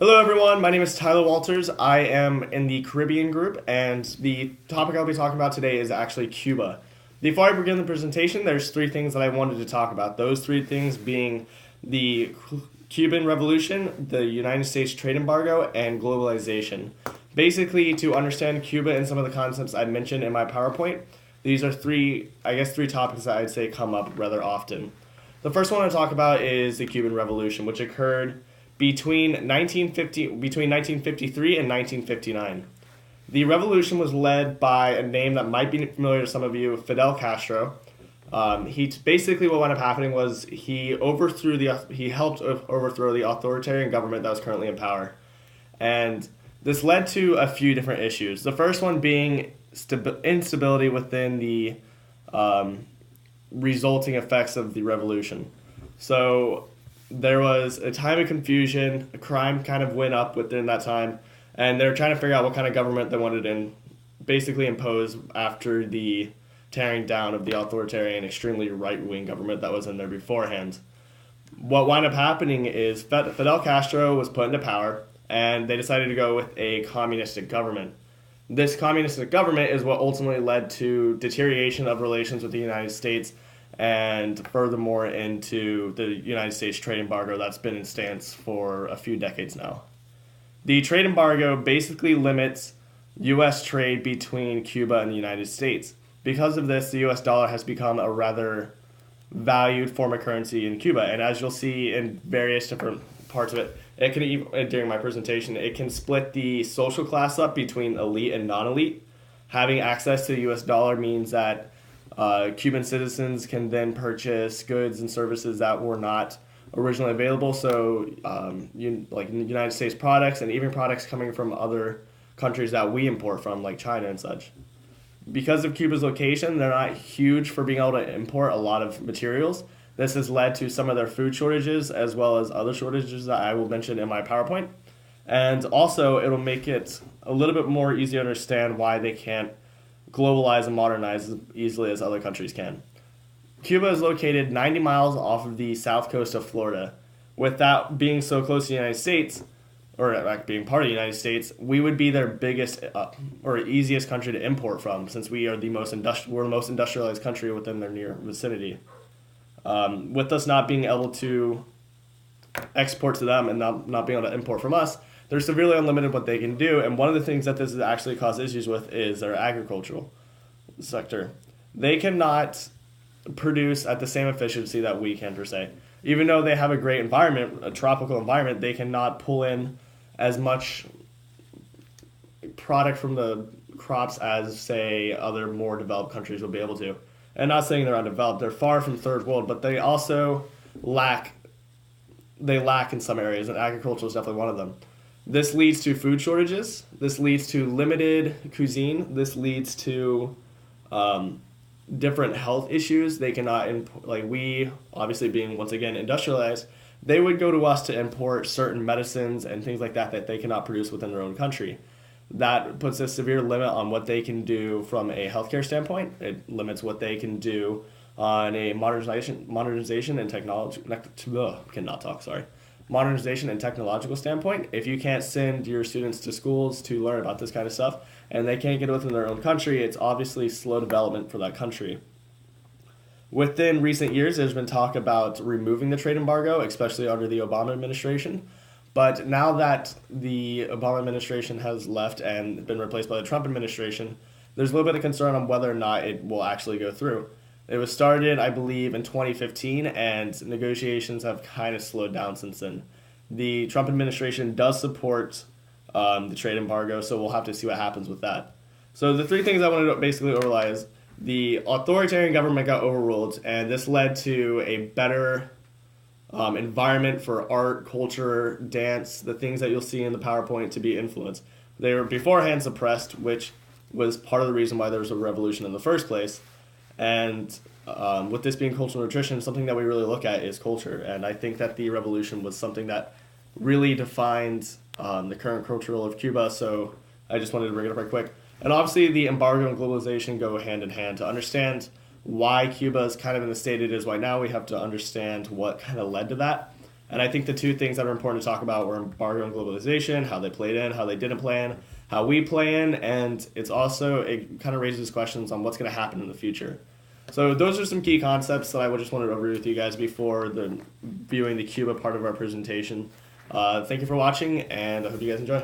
Hello, everyone. My name is Tyler Walters. I am in the Caribbean group, and the topic I'll be talking about today is actually Cuba. Before I begin the presentation, there's three things that I wanted to talk about. Those three things being the Cuban Revolution, the United States trade embargo, and globalization. Basically, to understand Cuba and some of the concepts I mentioned in my PowerPoint, these are three topics that I'd say come up rather often. The first one I talk about is the Cuban Revolution, which occurred between 1953 and 1959. The revolution was led by a name that might be familiar to some of you, Fidel Castro. Basically what wound up happening was he helped overthrow the authoritarian government that was currently in power, and this led to a few different issues. The first one being instability within the resulting effects of the revolution. So there was a time of confusion. Crime kind of went up within that time, and they were trying to figure out what kind of government they wanted to basically impose after the tearing down of the authoritarian, extremely right-wing government that was in there beforehand. What wound up happening is Fidel Castro was put into power, and they decided to go with a communistic government. This communistic government is what ultimately led to deterioration of relations with the United States, and furthermore into the United States trade embargo that's been in stance for a few decades now. The trade embargo basically limits U.S. trade between Cuba and the United States. Because of this, the U.S. dollar has become a rather valued form of currency in Cuba, and as you'll see in various different parts of it, it can even, during my presentation, it can split the social class up between elite and non-elite. Having access to the U.S. dollar means that Cuban citizens can then purchase goods and services that were not originally available. So, like United States products and even products coming from other countries that we import from, like China and such. Because of Cuba's location, they're not huge for being able to import a lot of materials. This has led to some of their food shortages as well as other shortages that I will mention in my PowerPoint. And also, it'll make it a little bit more easy to understand why they can't globalize and modernize as easily as other countries can. Cuba is located 90 miles off of the south coast of Florida. With that being so close to the United States, or being part of the United States, we would be their biggest or easiest country to import from, since we are the most industrialized country within their near vicinity. With us not being able to export to them and not being able to import from us, they're severely unlimited what they can do, and one of the things that this has actually caused issues with is their agricultural sector. They cannot produce at the same efficiency that we can, per se. Even though they have a great environment, a tropical environment, they cannot pull in as much product from the crops as, say, other more developed countries will be able to. And not saying they're undeveloped, they're far from third world, but they also lack in some areas, and agriculture is definitely one of them. This leads to food shortages. This leads to limited cuisine. This leads to different health issues. They cannot like we, obviously being once again industrialized, they would go to us to import certain medicines and things like that that they cannot produce within their own country. That puts a severe limit on what they can do from a healthcare standpoint. It limits what they can do on a modernization and technology. Cannot talk. Sorry. Modernization and technological standpoint. If you can't send your students to schools to learn about this kind of stuff and they can't get it within their own country, it's obviously slow development for that country. Within recent years, there's been talk about removing the trade embargo, especially under the Obama administration. But now that the Obama administration has left and been replaced by the Trump administration, there's a little bit of concern on whether or not it will actually go through. It was started, I believe, in 2015, and negotiations have kind of slowed down since then. The Trump administration does support the trade embargo, so we'll have to see what happens with that. So the three things I wanted to basically overlay is the authoritarian government got overruled, and this led to a better environment for art, culture, dance, the things that you'll see in the PowerPoint to be influenced. They were beforehand suppressed, which was part of the reason why there was a revolution in the first place. And with this being cultural nutrition, something that we really look at is culture. And I think that the revolution was something that really defined the current culture of Cuba. So I just wanted to bring it up right quick. And obviously the embargo and globalization go hand in hand. To understand why Cuba is kind of in the state it is right now, we have to understand what kind of led to that. And I think the two things that are important to talk about were embargo and globalization, how they played in, how they didn't play in, how we play in, and it kind of raises questions on what's going to happen in the future. So those are some key concepts that I just wanted to overview with you guys before viewing the Cuba part of our presentation. Thank you for watching, and I hope you guys enjoy.